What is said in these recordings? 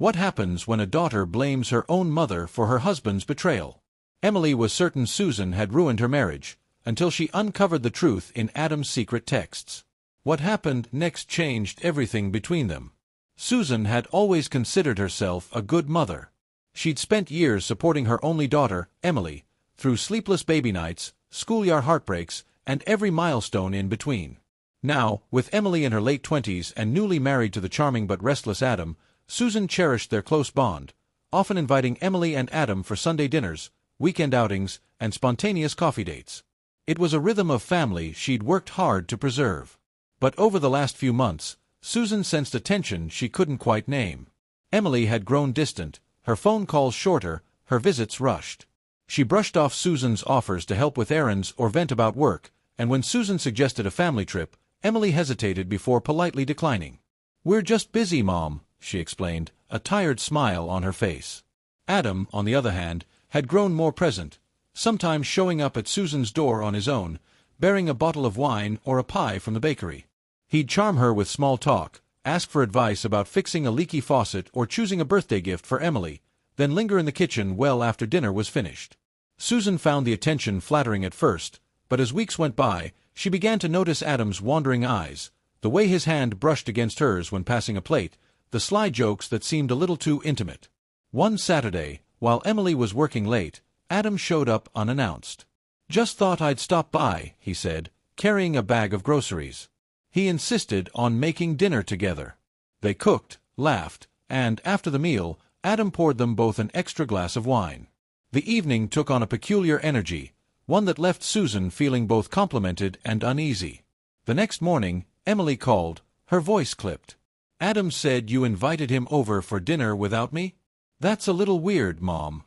What happens when a daughter blames her own mother for her husband's betrayal? Emily was certain Susan had ruined her marriage, until she uncovered the truth in Adam's secret texts. What happened next changed everything between them. Susan had always considered herself a good mother. She'd spent years supporting her only daughter, Emily, through sleepless baby nights, schoolyard heartbreaks, and every milestone in between. Now, with Emily in her late 20s and newly married to the charming but restless Adam, Susan cherished their close bond, often inviting Emily and Adam for Sunday dinners, weekend outings, and spontaneous coffee dates. It was a rhythm of family she'd worked hard to preserve. But over the last few months, Susan sensed a tension she couldn't quite name. Emily had grown distant, her phone calls shorter, her visits rushed. She brushed off Susan's offers to help with errands or vent about work, and when Susan suggested a family trip, Emily hesitated before politely declining. "We're just busy, Mom," she explained, a tired smile on her face. Adam, on the other hand, had grown more present, sometimes showing up at Susan's door on his own, bearing a bottle of wine or a pie from the bakery. He'd charm her with small talk, ask for advice about fixing a leaky faucet or choosing a birthday gift for Emily, then linger in the kitchen well after dinner was finished. Susan found the attention flattering at first, but as weeks went by, she began to notice Adam's wandering eyes, the way his hand brushed against hers when passing a plate, the sly jokes that seemed a little too intimate. One Saturday, while Emily was working late, Adam showed up unannounced. "Just thought I'd stop by," he said, carrying a bag of groceries. He insisted on making dinner together. They cooked, laughed, and, after the meal, Adam poured them both an extra glass of wine. The evening took on a peculiar energy, one that left Susan feeling both complimented and uneasy. The next morning, Emily called, her voice clipped. "Adam said you invited him over for dinner without me? That's a little weird, Mom."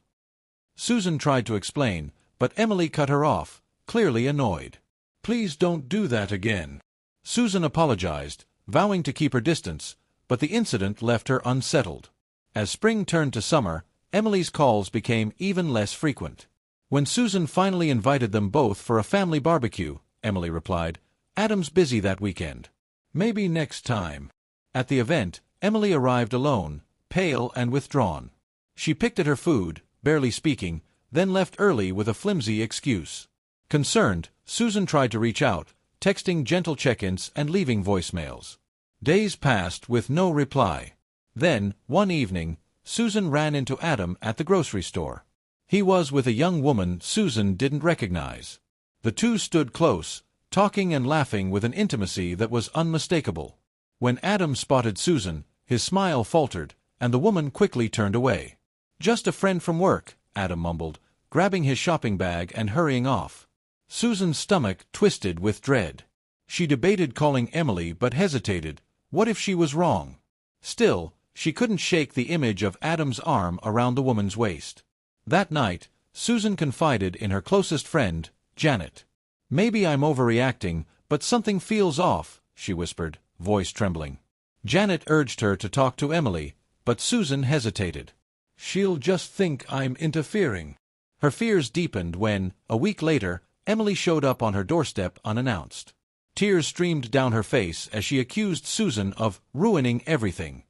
Susan tried to explain, but Emily cut her off, clearly annoyed. "Please don't do that again." Susan apologized, vowing to keep her distance, but the incident left her unsettled. As spring turned to summer, Emily's calls became even less frequent. When Susan finally invited them both for a family barbecue, Emily replied, "Adam's busy that weekend. Maybe next time." At the event, Emily arrived alone, pale and withdrawn. She picked at her food, barely speaking, then left early with a flimsy excuse. Concerned, Susan tried to reach out, texting gentle check-ins and leaving voicemails. Days passed with no reply. Then, one evening, Susan ran into Adam at the grocery store. He was with a young woman Susan didn't recognize. The two stood close, talking and laughing with an intimacy that was unmistakable. When Adam spotted Susan, his smile faltered, and the woman quickly turned away. "Just a friend from work," Adam mumbled, grabbing his shopping bag and hurrying off. Susan's stomach twisted with dread. She debated calling Emily but hesitated. What if she was wrong? Still, she couldn't shake the image of Adam's arm around the woman's waist. That night, Susan confided in her closest friend, Janet. "Maybe I'm overreacting, but something feels off," she whispered, voice trembling. Janet urged her to talk to Emily, but Susan hesitated. "She'll just think I'm interfering." Her fears deepened when, a week later, Emily showed up on her doorstep unannounced. Tears streamed down her face as she accused Susan of ruining everything.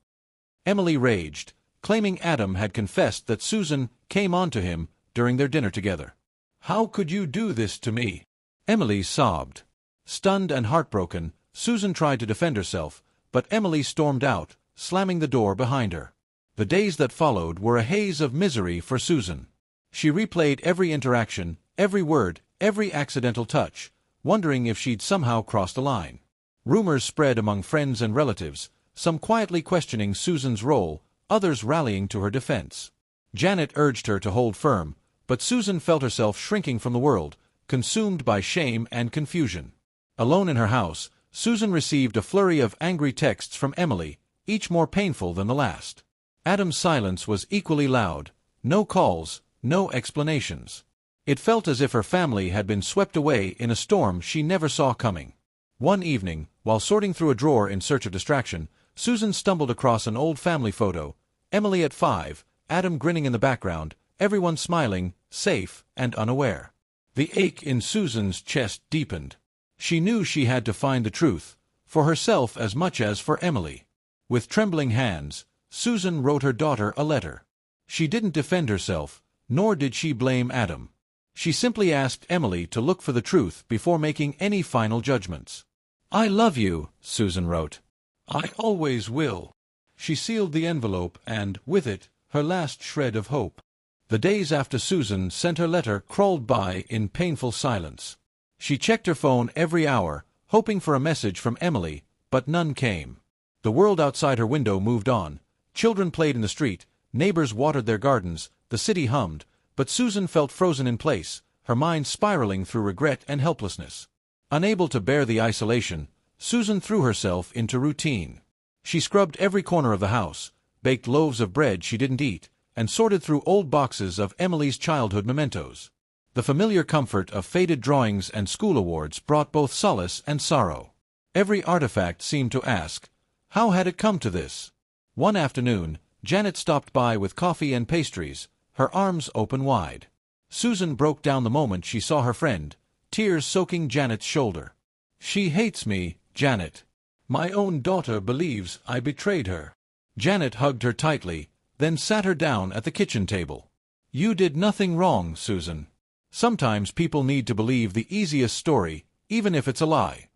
Emily raged, claiming Adam had confessed that Susan came on to him during their dinner together. "How could you do this to me?" Emily sobbed. Stunned and heartbroken, Susan tried to defend herself, but Emily stormed out, slamming the door behind her. The days that followed were a haze of misery for Susan. She replayed every interaction, every word, every accidental touch, wondering if she'd somehow crossed a line. Rumors spread among friends and relatives, some quietly questioning Susan's role, others rallying to her defense. Janet urged her to hold firm, but Susan felt herself shrinking from the world, consumed by shame and confusion. Alone in her house, Susan received a flurry of angry texts from Emily, each more painful than the last. Adam's silence was equally loud. No calls, no explanations. It felt as if her family had been swept away in a storm she never saw coming. One evening, while sorting through a drawer in search of distraction, Susan stumbled across an old family photo. Emily at 5, Adam grinning in the background, everyone smiling, safe, and unaware. The ache in Susan's chest deepened. She knew she had to find the truth, for herself as much as for Emily. With trembling hands, Susan wrote her daughter a letter. She didn't defend herself, nor did she blame Adam. She simply asked Emily to look for the truth before making any final judgments. "I love you," Susan wrote. "I always will." She sealed the envelope and, with it, her last shred of hope. The days after Susan sent her letter crawled by in painful silence. She checked her phone every hour, hoping for a message from Emily, but none came. The world outside her window moved on. Children played in the street, neighbors watered their gardens, the city hummed, but Susan felt frozen in place, her mind spiraling through regret and helplessness. Unable to bear the isolation, Susan threw herself into routine. She scrubbed every corner of the house, baked loaves of bread she didn't eat, and sorted through old boxes of Emily's childhood mementos. The familiar comfort of faded drawings and school awards brought both solace and sorrow. Every artifact seemed to ask, how had it come to this? One afternoon, Janet stopped by with coffee and pastries, her arms open wide. Susan broke down the moment she saw her friend, tears soaking Janet's shoulder. "She hates me, Janet. My own daughter believes I betrayed her." Janet hugged her tightly, then sat her down at the kitchen table. "You did nothing wrong, Susan. Sometimes people need to believe the easiest story, even if it's a lie."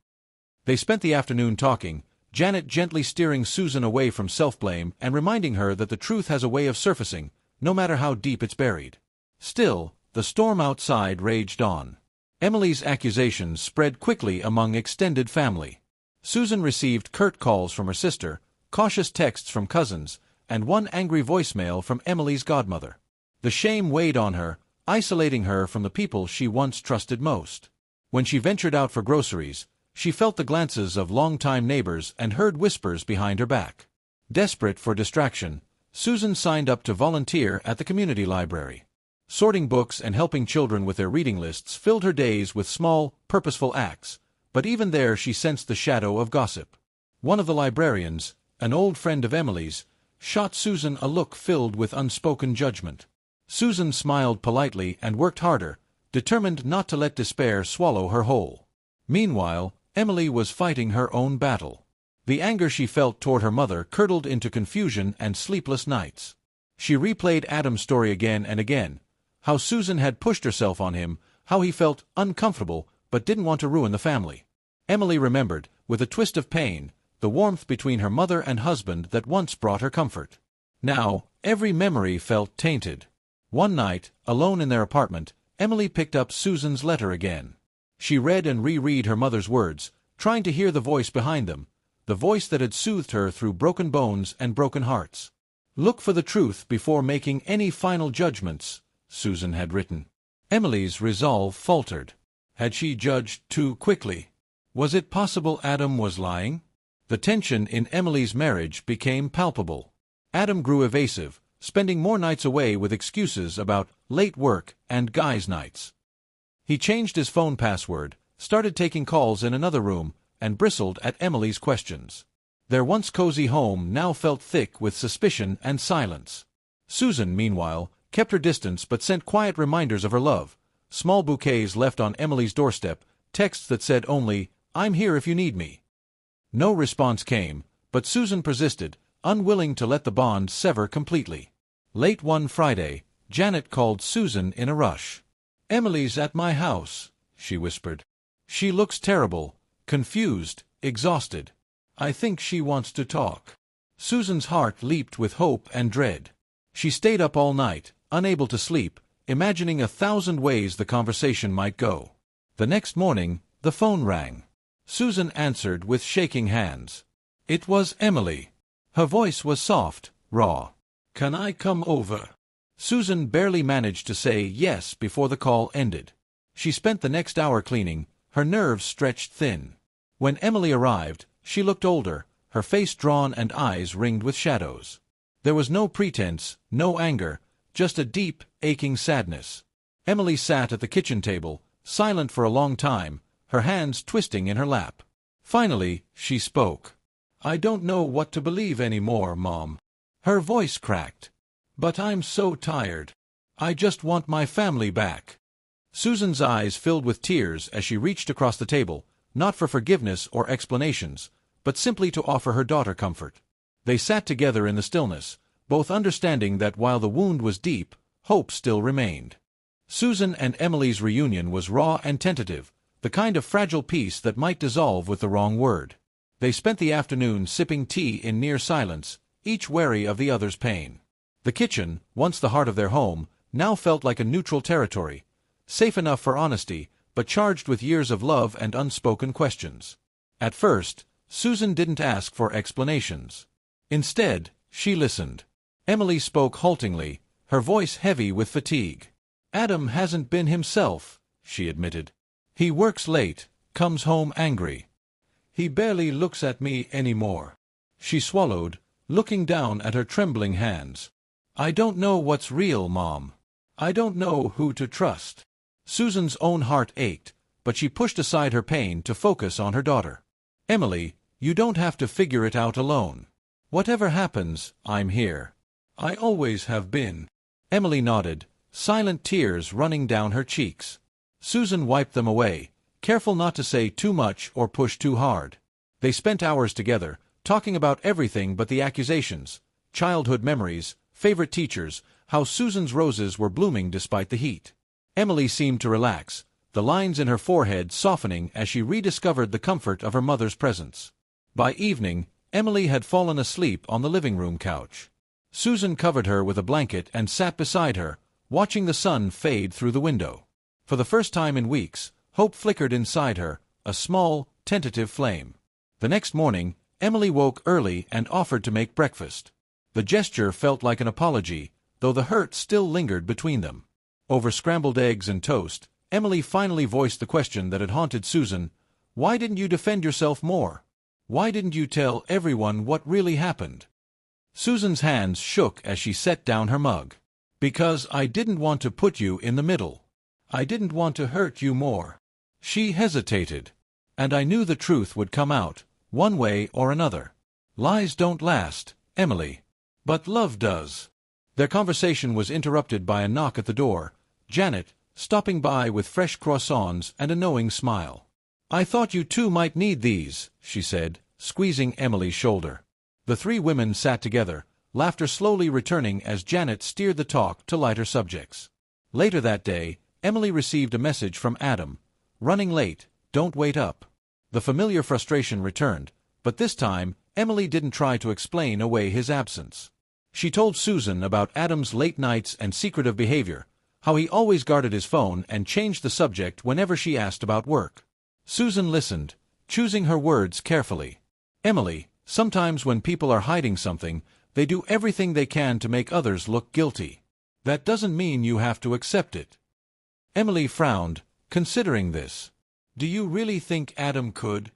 They spent the afternoon talking, Janet gently steering Susan away from self-blame and reminding her that the truth has a way of surfacing, no matter how deep it's buried. Still, the storm outside raged on. Emily's accusations spread quickly among extended family. Susan received curt calls from her sister, cautious texts from cousins, and one angry voicemail from Emily's godmother. The shame weighed on her, isolating her from the people she once trusted most. When she ventured out for groceries, she felt the glances of longtime neighbors and heard whispers behind her back. Desperate for distraction, Susan signed up to volunteer at the community library. Sorting books and helping children with their reading lists filled her days with small, purposeful acts, but even there she sensed the shadow of gossip. One of the librarians, an old friend of Emily's, shot Susan a look filled with unspoken judgment. Susan smiled politely and worked harder, determined not to let despair swallow her whole. Meanwhile, Emily was fighting her own battle. The anger she felt toward her mother curdled into confusion and sleepless nights. She replayed Adam's story again and again, how Susan had pushed herself on him, how he felt uncomfortable but didn't want to ruin the family. Emily remembered, with a twist of pain, the warmth between her mother and husband that once brought her comfort. Now, every memory felt tainted. One night, alone in their apartment, Emily picked up Susan's letter again. She read and reread her mother's words, trying to hear the voice behind them, the voice that had soothed her through broken bones and broken hearts. "Look for the truth before making any final judgments," Susan had written. Emily's resolve faltered. Had she judged too quickly? Was it possible Adam was lying? The tension in Emily's marriage became palpable. Adam grew evasive, spending more nights away with excuses about late work and guys' nights. He changed his phone password, started taking calls in another room, and bristled at Emily's questions. Their once cozy home now felt thick with suspicion and silence. Susan, meanwhile, kept her distance but sent quiet reminders of her love, small bouquets left on Emily's doorstep, texts that said only, "I'm here if you need me." No response came, but Susan persisted, unwilling to let the bond sever completely. Late one Friday, Janet called Susan in a rush. "Emily's at my house," she whispered. "She looks terrible, confused, exhausted. I think she wants to talk." Susan's heart leaped with hope and dread. She stayed up all night, unable to sleep, imagining 1,000 ways the conversation might go. The next morning, the phone rang. Susan answered with shaking hands. It was Emily. Her voice was soft, raw. "Can I come over?" Susan barely managed to say yes before the call ended. She spent the next hour cleaning, her nerves stretched thin. When Emily arrived, she looked older, her face drawn and eyes ringed with shadows. There was no pretense, no anger, just a deep, aching sadness. Emily sat at the kitchen table, silent for a long time, her hands twisting in her lap. Finally, she spoke. "I don't know what to believe anymore, Mom." Her voice cracked. "But I'm so tired. I just want my family back." Susan's eyes filled with tears as she reached across the table, not for forgiveness or explanations, but simply to offer her daughter comfort. They sat together in the stillness, both understanding that while the wound was deep, hope still remained. Susan and Emily's reunion was raw and tentative, the kind of fragile peace that might dissolve with the wrong word. They spent the afternoon sipping tea in near silence, each wary of the other's pain. The kitchen, once the heart of their home, now felt like a neutral territory, safe enough for honesty, but charged with years of love and unspoken questions. At first, Susan didn't ask for explanations. Instead, she listened. Emily spoke haltingly, her voice heavy with fatigue. "Adam hasn't been himself," she admitted. "He works late, comes home angry. He barely looks at me anymore." She swallowed, looking down at her trembling hands. "I don't know what's real, Mom. I don't know who to trust." Susan's own heart ached, but she pushed aside her pain to focus on her daughter. "Emily, you don't have to figure it out alone. Whatever happens, I'm here. I always have been." Emily nodded, silent tears running down her cheeks. Susan wiped them away, careful not to say too much or push too hard. They spent hours together, talking about everything but the accusations, childhood memories, favorite teachers, how Susan's roses were blooming despite the heat. Emily seemed to relax, the lines in her forehead softening as she rediscovered the comfort of her mother's presence. By evening, Emily had fallen asleep on the living room couch. Susan covered her with a blanket and sat beside her, watching the sun fade through the window. For the first time in weeks, hope flickered inside her, a small, tentative flame. The next morning, Emily woke early and offered to make breakfast. The gesture felt like an apology, though the hurt still lingered between them. Over scrambled eggs and toast, Emily finally voiced the question that had haunted Susan: "Why didn't you defend yourself more? Why didn't you tell everyone what really happened?" Susan's hands shook as she set down her mug. "Because I didn't want to put you in the middle. I didn't want to hurt you more." She hesitated. "And I knew the truth would come out, one way or another. Lies don't last, Emily. But love does." Their conversation was interrupted by a knock at the door. Janet, stopping by with fresh croissants and a knowing smile. "I thought you two might need these," she said, squeezing Emily's shoulder. The three women sat together, laughter slowly returning as Janet steered the talk to lighter subjects. Later that day, Emily received a message from Adam. "Running late, don't wait up." The familiar frustration returned, but this time, Emily didn't try to explain away his absence. She told Susan about Adam's late nights and secretive behavior, how he always guarded his phone and changed the subject whenever she asked about work. Susan listened, choosing her words carefully. "Emily, sometimes when people are hiding something, they do everything they can to make others look guilty. That doesn't mean you have to accept it." Emily frowned, considering this. "Do you really think Adam could?"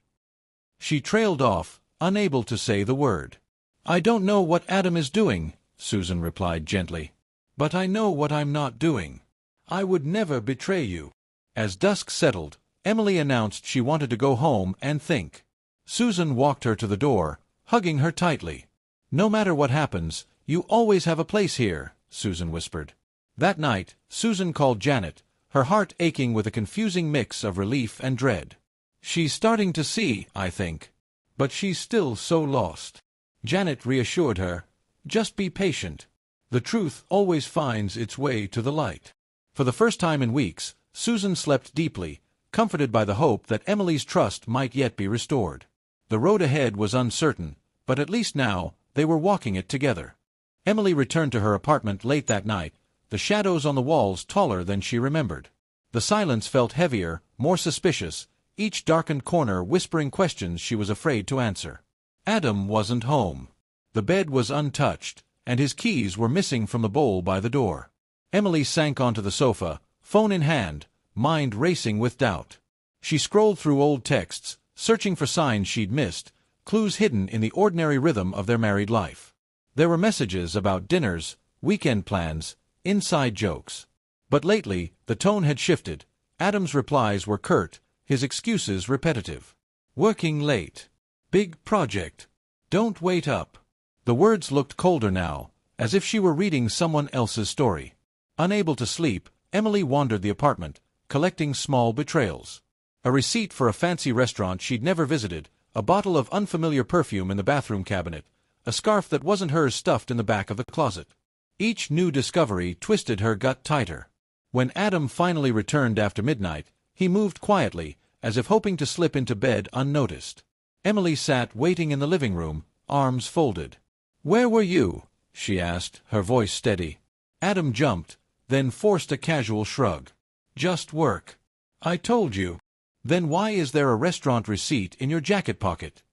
She trailed off, unable to say the word. "I don't know what Adam is doing," Susan replied gently. "But I know what I'm not doing. I would never betray you." As dusk settled, Emily announced she wanted to go home and think. Susan walked her to the door, hugging her tightly. "No matter what happens, you always have a place here," Susan whispered. That night, Susan called Janet, her heart aching with a confusing mix of relief and dread. "She's starting to see, I think. But she's still so lost." Janet reassured her, "Just be patient. The truth always finds its way to the light." For the first time in weeks, Susan slept deeply, comforted by the hope that Emily's trust might yet be restored. The road ahead was uncertain, but at least now, they were walking it together. Emily returned to her apartment late that night, the shadows on the walls taller than she remembered. The silence felt heavier, more suspicious, each darkened corner whispering questions she was afraid to answer. Adam wasn't home. The bed was untouched, and his keys were missing from the bowl by the door. Emily sank onto the sofa, phone in hand, mind racing with doubt. She scrolled through old texts, searching for signs she'd missed, clues hidden in the ordinary rhythm of their married life. There were messages about dinners, weekend plans, inside jokes. But lately, the tone had shifted. Adam's replies were curt, his excuses repetitive. "Working late. Big project. Don't wait up." The words looked colder now, as if she were reading someone else's story. Unable to sleep, Emily wandered the apartment, collecting small betrayals. A receipt for a fancy restaurant she'd never visited, a bottle of unfamiliar perfume in the bathroom cabinet, a scarf that wasn't hers stuffed in the back of the closet. Each new discovery twisted her gut tighter. When Adam finally returned after midnight, he moved quietly, as if hoping to slip into bed unnoticed. Emily sat waiting in the living room, arms folded. "Where were you?" she asked, her voice steady. Adam jumped, then forced a casual shrug. "Just work." "I told you." "Then why is there a restaurant receipt in your jacket pocket?"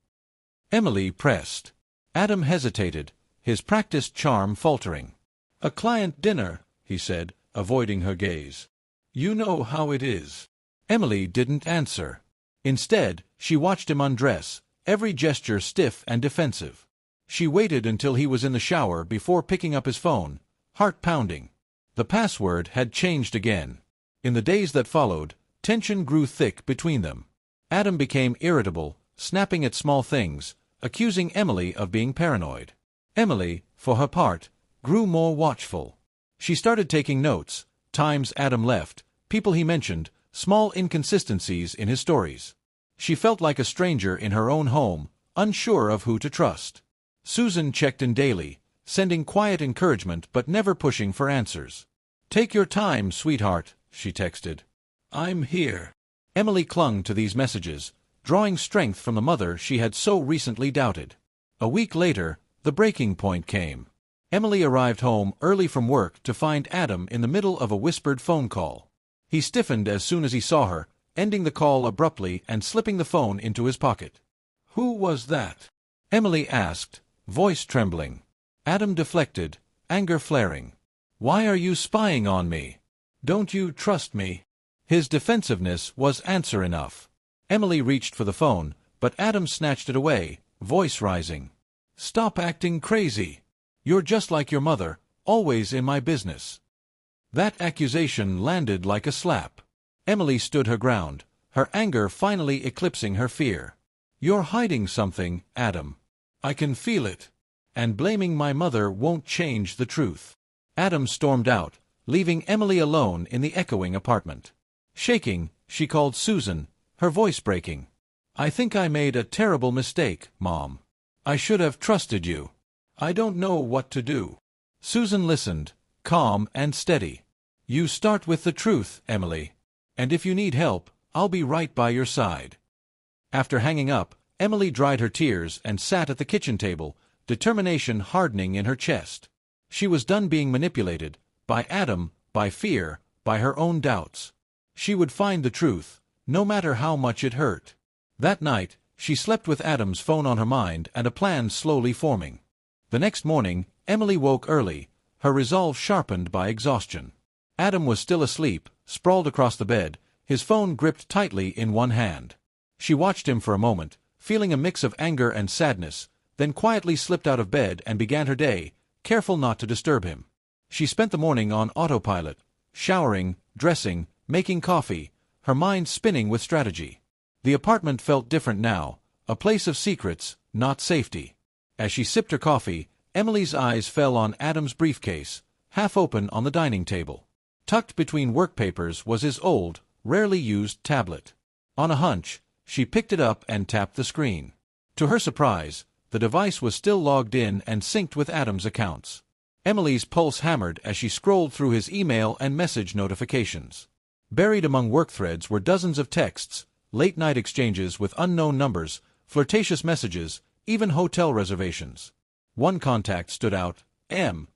Emily pressed. Adam hesitated, his practiced charm faltering. "A client dinner," he said, avoiding her gaze. "You know how it is." Emily didn't answer. Instead, she watched him undress, every gesture stiff and defensive. She waited until he was in the shower before picking up his phone, heart pounding. The password had changed again. In the days that followed, tension grew thick between them. Adam became irritable, snapping at small things, accusing Emily of being paranoid. Emily, for her part, grew more watchful. She started taking notes, times Adam left, people he mentioned, small inconsistencies in his stories. She felt like a stranger in her own home, unsure of who to trust. Susan checked in daily, sending quiet encouragement but never pushing for answers. "Take your time, sweetheart," she texted. "I'm here." Emily clung to these messages, drawing strength from the mother she had so recently doubted. A week later, the breaking point came. Emily arrived home early from work to find Adam in the middle of a whispered phone call. He stiffened as soon as he saw her, ending the call abruptly and slipping the phone into his pocket. "Who was that?" Emily asked, voice trembling. Adam deflected, anger flaring. "Why are you spying on me? Don't you trust me?" His defensiveness was answer enough. Emily reached for the phone, but Adam snatched it away, voice rising. "Stop acting crazy. You're just like your mother, always in my business." That accusation landed like a slap. Emily stood her ground, her anger finally eclipsing her fear. "You're hiding something, Adam. I can feel it. And blaming my mother won't change the truth." Adam stormed out, leaving Emily alone in the echoing apartment. Shaking, she called Susan, her voice breaking. "I think I made a terrible mistake, Mom. I should have trusted you. I don't know what to do." Susan listened, calm and steady. "You start with the truth, Emily. And if you need help, I'll be right by your side." After hanging up, Emily dried her tears and sat at the kitchen table, determination hardening in her chest. She was done being manipulated, by Adam, by fear, by her own doubts. She would find the truth, no matter how much it hurt. That night, she slept with Adam's phone on her mind and a plan slowly forming. The next morning, Emily woke early, her resolve sharpened by exhaustion. Adam was still asleep, sprawled across the bed, his phone gripped tightly in one hand. She watched him for a moment, feeling a mix of anger and sadness, then quietly slipped out of bed and began her day, careful not to disturb him. She spent the morning on autopilot, showering, dressing, making coffee, her mind spinning with strategy. The apartment felt different now, a place of secrets, not safety. As she sipped her coffee, Emily's eyes fell on Adam's briefcase, half open on the dining table. Tucked between work papers was his old, rarely used tablet. On a hunch, she picked it up and tapped the screen. To her surprise, the device was still logged in and synced with Adam's accounts. Emily's pulse hammered as she scrolled through his email and message notifications. Buried among work threads were dozens of texts, late-night exchanges with unknown numbers, flirtatious messages, even hotel reservations. One contact stood out, M.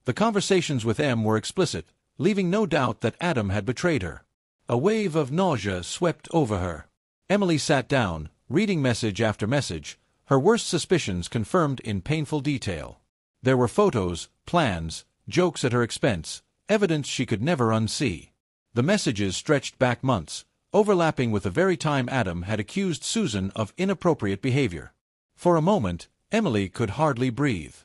The conversations with M were explicit, leaving no doubt that Adam had betrayed her. A wave of nausea swept over her. Emily sat down, reading message after message, her worst suspicions confirmed in painful detail. There were photos, plans, jokes at her expense, evidence she could never unsee. The messages stretched back months, overlapping with the very time Adam had accused Susan of inappropriate behavior. For a moment, Emily could hardly breathe.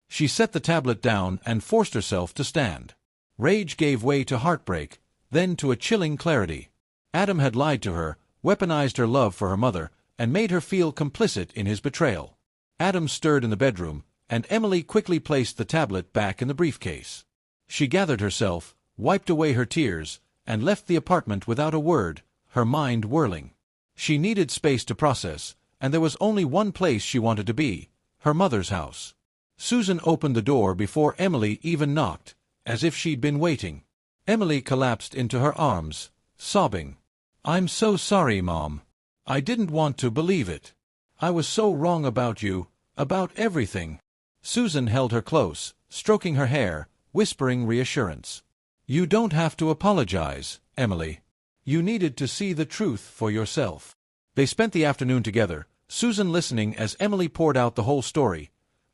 She set the tablet down and forced herself to stand. Rage gave way to heartbreak, then to a chilling clarity. Adam had lied to her, weaponized her love for her mother, and made her feel complicit in his betrayal. Adam stirred in the bedroom, and Emily quickly placed the tablet back in the briefcase. She gathered herself, wiped away her tears, and left the apartment without a word, her mind whirling. She needed space to process, and there was only one place she wanted to be, her mother's house. Susan opened the door before Emily even knocked, as if she'd been waiting. Emily collapsed into her arms, sobbing. "I'm so sorry, Mom. I didn't want to believe it. I was so wrong about you, about everything." Susan held her close, stroking her hair, whispering reassurance. "You don't have to apologize, Emily. You needed to see the truth for yourself." They spent the afternoon together, Susan listening as Emily poured out the whole story.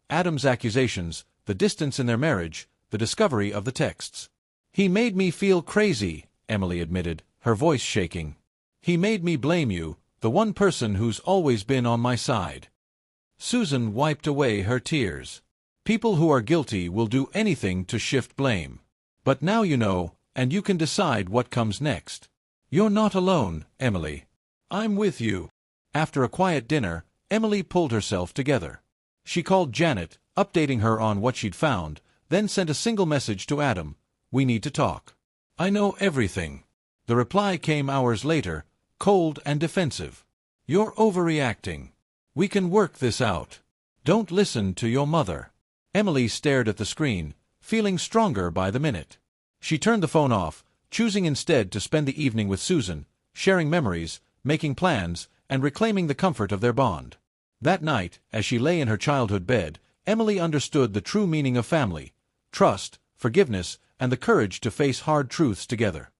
Adam's accusations, the distance in their marriage, the discovery of the texts. "He made me feel crazy," Emily admitted, her voice shaking. "He made me blame you, the one person who's always been on my side." Susan wiped away her tears. "People who are guilty will do anything to shift blame. But now you know, and you can decide what comes next. You're not alone, Emily. I'm with you." After a quiet dinner, Emily pulled herself together. She called Janet, updating her on what she'd found, then sent a single message to Adam. "We need to talk. I know everything." The reply came hours later, cold and defensive. "You're overreacting. We can work this out. Don't listen to your mother." Emily stared at the screen, feeling stronger by the minute. She turned the phone off, choosing instead to spend the evening with Susan, sharing memories, making plans, and reclaiming the comfort of their bond. That night, as she lay in her childhood bed, Emily understood the true meaning of family: trust, forgiveness, and the courage to face hard truths together.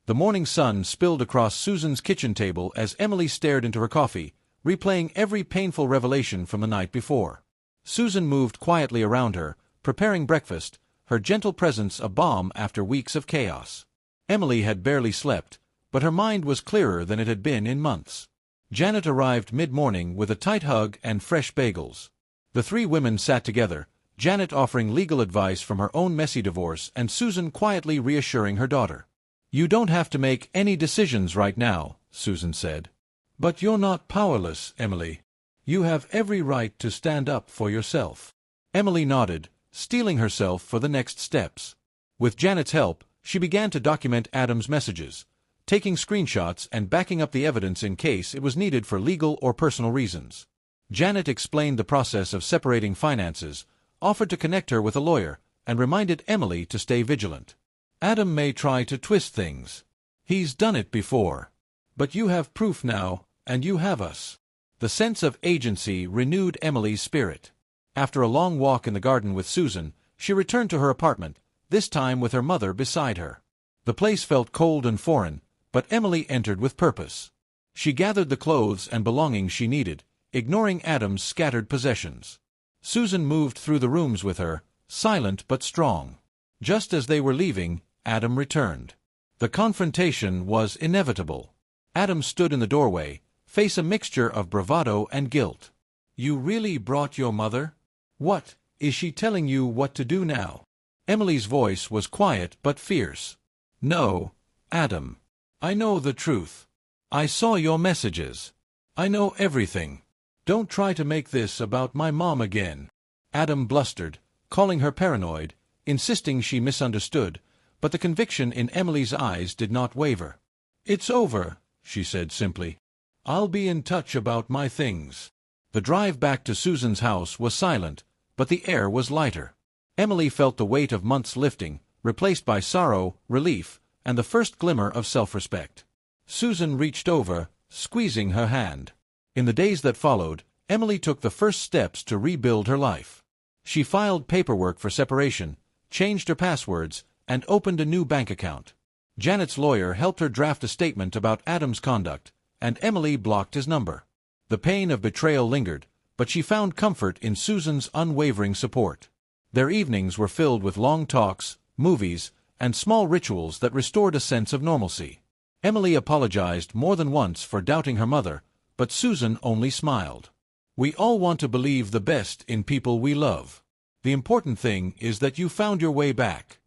The morning sun spilled across Susan's kitchen table as Emily stared into her coffee, replaying every painful revelation from the night before. Susan moved quietly around her, preparing breakfast, her gentle presence a balm after weeks of chaos. Emily had barely slept, but her mind was clearer than it had been in months. Janet arrived mid-morning with a tight hug and fresh bagels. The three women sat together, Janet offering legal advice from her own messy divorce and Susan quietly reassuring her daughter. "You don't have to make any decisions right now," Susan said. "But you're not powerless, Emily. You have every right to stand up for yourself." Emily nodded, steeling herself for the next steps. With Janet's help, she began to document Adam's messages, taking screenshots and backing up the evidence in case it was needed for legal or personal reasons. Janet explained the process of separating finances, offered to connect her with a lawyer, and reminded Emily to stay vigilant. "Adam may try to twist things. He's done it before. But you have proof now, and you have us." The sense of agency renewed Emily's spirit. After a long walk in the garden with Susan, she returned to her apartment, this time with her mother beside her. The place felt cold and foreign, but Emily entered with purpose. She gathered the clothes and belongings she needed, ignoring Adam's scattered possessions. Susan moved through the rooms with her, silent but strong. Just as they were leaving, Adam returned. The confrontation was inevitable. Adam stood in the doorway, face a mixture of bravado and guilt. "You really brought your mother? What, is she telling you what to do now?" Emily's voice was quiet but fierce. "No, Adam. I know the truth. I saw your messages. I know everything. Don't try to make this about my mom again." Adam blustered, calling her paranoid, insisting she misunderstood, but the conviction in Emily's eyes did not waver. "It's over," she said simply. "I'll be in touch about my things." The drive back to Susan's house was silent, but the air was lighter. Emily felt the weight of months lifting, replaced by sorrow, relief, and the first glimmer of self-respect. Susan reached over, squeezing her hand. In the days that followed, Emily took the first steps to rebuild her life. She filed paperwork for separation, changed her passwords, and opened a new bank account. Janet's lawyer helped her draft a statement about Adam's conduct, and Emily blocked his number. The pain of betrayal lingered, but she found comfort in Susan's unwavering support. Their evenings were filled with long talks, movies, and small rituals that restored a sense of normalcy. Emily apologized more than once for doubting her mother, but Susan only smiled. "We all want to believe the best in people we love. The important thing is that you found your way back."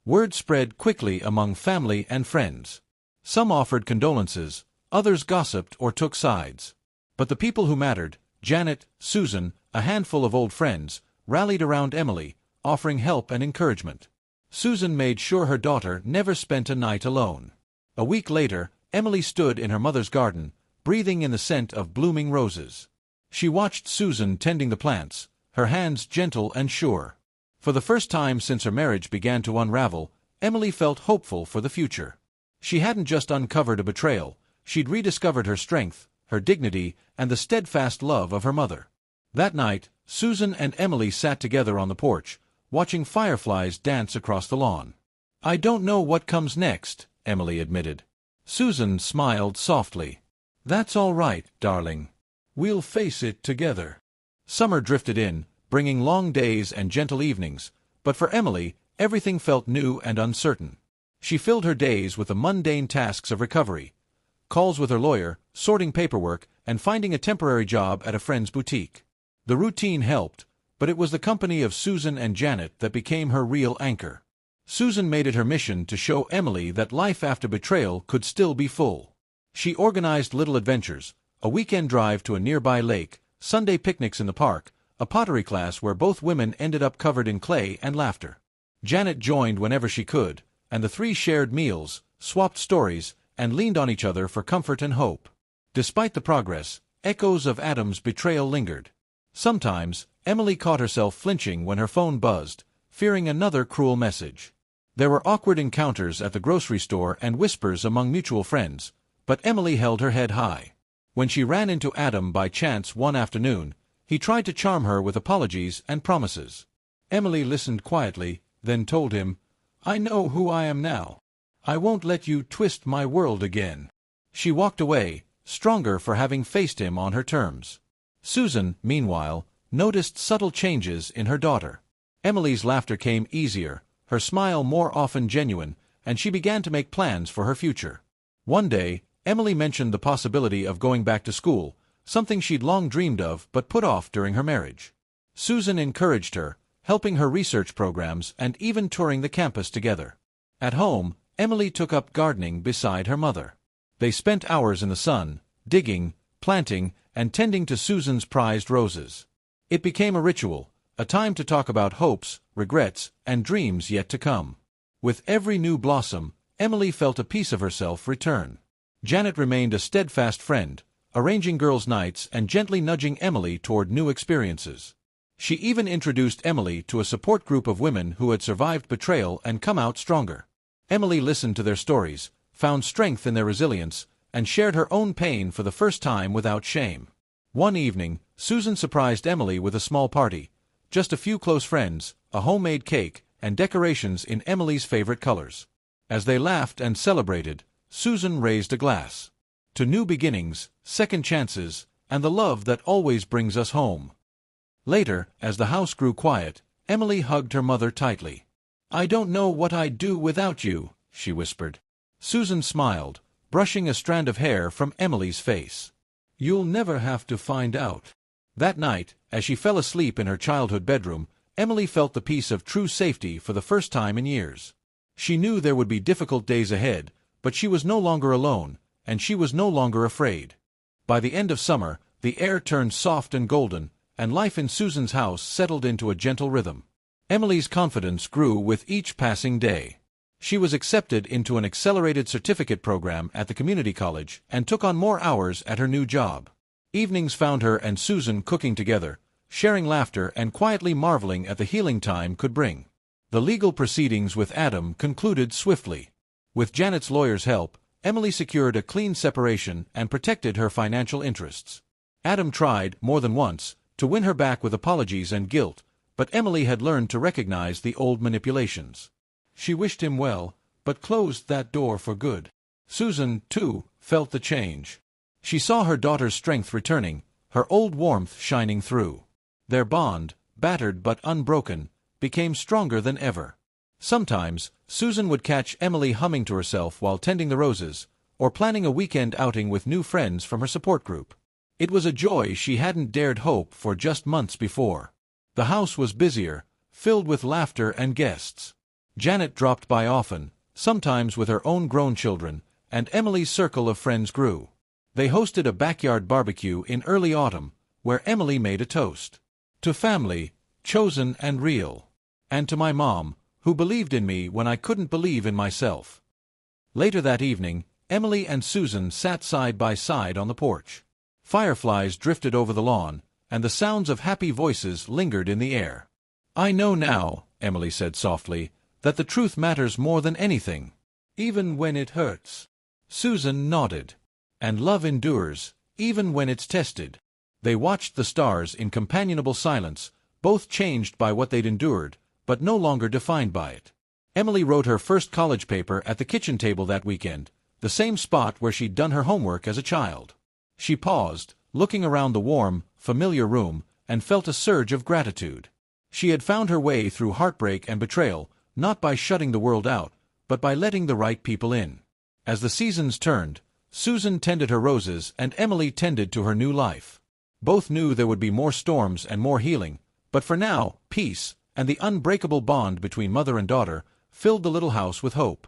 Word spread quickly among family and friends. Some offered condolences, others gossiped or took sides. But the people who mattered, Janet, Susan, a handful of old friends, rallied around Emily, offering help and encouragement. Susan made sure her daughter never spent a night alone. A week later, Emily stood in her mother's garden, breathing in the scent of blooming roses. She watched Susan tending the plants, her hands gentle and sure. For the first time since her marriage began to unravel, Emily felt hopeful for the future. She hadn't just uncovered a betrayal, she'd rediscovered her strength, her dignity, and the steadfast love of her mother. That night, Susan and Emily sat together on the porch, watching fireflies dance across the lawn. "I don't know what comes next," Emily admitted. Susan smiled softly. "That's all right, darling. We'll face it together." Summer drifted in, bringing long days and gentle evenings, but for Emily, everything felt new and uncertain. She filled her days with the mundane tasks of recovery, calls with her lawyer, sorting paperwork, and finding a temporary job at a friend's boutique. The routine helped, but it was the company of Susan and Janet that became her real anchor. Susan made it her mission to show Emily that life after betrayal could still be full. She organized little adventures, a weekend drive to a nearby lake, Sunday picnics in the park, a pottery class where both women ended up covered in clay and laughter. Janet joined whenever she could, and the three shared meals, swapped stories, and leaned on each other for comfort and hope. Despite the progress, echoes of Adam's betrayal lingered. Sometimes, Emily caught herself flinching when her phone buzzed, fearing another cruel message. There were awkward encounters at the grocery store and whispers among mutual friends, but Emily held her head high. When she ran into Adam by chance one afternoon, he tried to charm her with apologies and promises. Emily listened quietly, then told him, "I know who I am now. I won't let you twist my world again." She walked away, stronger for having faced him on her terms. Susan, meanwhile, noticed subtle changes in her daughter. Emily's laughter came easier, her smile more often genuine, and she began to make plans for her future. One day, Emily mentioned the possibility of going back to school, something she'd long dreamed of but put off during her marriage. Susan encouraged her, helping her research programs and even touring the campus together. At home, Emily took up gardening beside her mother. They spent hours in the sun, digging, planting, and tending to Susan's prized roses. It became a ritual, a time to talk about hopes, regrets, and dreams yet to come. With every new blossom, Emily felt a piece of herself return. Janet remained a steadfast friend, arranging girls' nights and gently nudging Emily toward new experiences. She even introduced Emily to a support group of women who had survived betrayal and come out stronger. Emily listened to their stories, found strength in their resilience, and shared her own pain for the first time without shame. One evening, Susan surprised Emily with a small party, just a few close friends, a homemade cake, and decorations in Emily's favorite colors. As they laughed and celebrated, Susan raised a glass. To new beginnings, second chances, and the love that always brings us home. Later, as the house grew quiet, Emily hugged her mother tightly. "I don't know what I'd do without you," she whispered. Susan smiled, brushing a strand of hair from Emily's face. "You'll never have to find out." That night, as she fell asleep in her childhood bedroom, Emily felt the peace of true safety for the first time in years. She knew there would be difficult days ahead, but she was no longer alone, and she was no longer afraid. By the end of summer, the air turned soft and golden, and life in Susan's house settled into a gentle rhythm. Emily's confidence grew with each passing day. She was accepted into an accelerated certificate program at the community college and took on more hours at her new job. Evenings found her and Susan cooking together, sharing laughter and quietly marveling at the healing time could bring. The legal proceedings with Adam concluded swiftly. With Janet's lawyer's help, Emily secured a clean separation and protected her financial interests. Adam tried, more than once, to win her back with apologies and guilt, but Emily had learned to recognize the old manipulations. She wished him well, but closed that door for good. Susan, too, felt the change. She saw her daughter's strength returning, her old warmth shining through. Their bond, battered but unbroken, became stronger than ever. Sometimes, Susan would catch Emily humming to herself while tending the roses, or planning a weekend outing with new friends from her support group. It was a joy she hadn't dared hope for just months before. The house was busier, filled with laughter and guests. Janet dropped by often, sometimes with her own grown children, and Emily's circle of friends grew. They hosted a backyard barbecue in early autumn, where Emily made a toast. To family, chosen and real. And to my mom, who believed in me when I couldn't believe in myself. Later that evening, Emily and Susan sat side by side on the porch. Fireflies drifted over the lawn, and the sounds of happy voices lingered in the air. "I know now," Emily said softly, "that the truth matters more than anything, even when it hurts." Susan nodded. "And love endures, even when it's tested." They watched the stars in companionable silence, both changed by what they'd endured, but no longer defined by it. Emily wrote her first college paper at the kitchen table that weekend, the same spot where she'd done her homework as a child. She paused, looking around the warm, familiar room, and felt a surge of gratitude. She had found her way through heartbreak and betrayal, not by shutting the world out, but by letting the right people in. As the seasons turned, Susan tended her roses and Emily tended to her new life. Both knew there would be more storms and more healing, but for now, peace, and the unbreakable bond between mother and daughter, filled the little house with hope.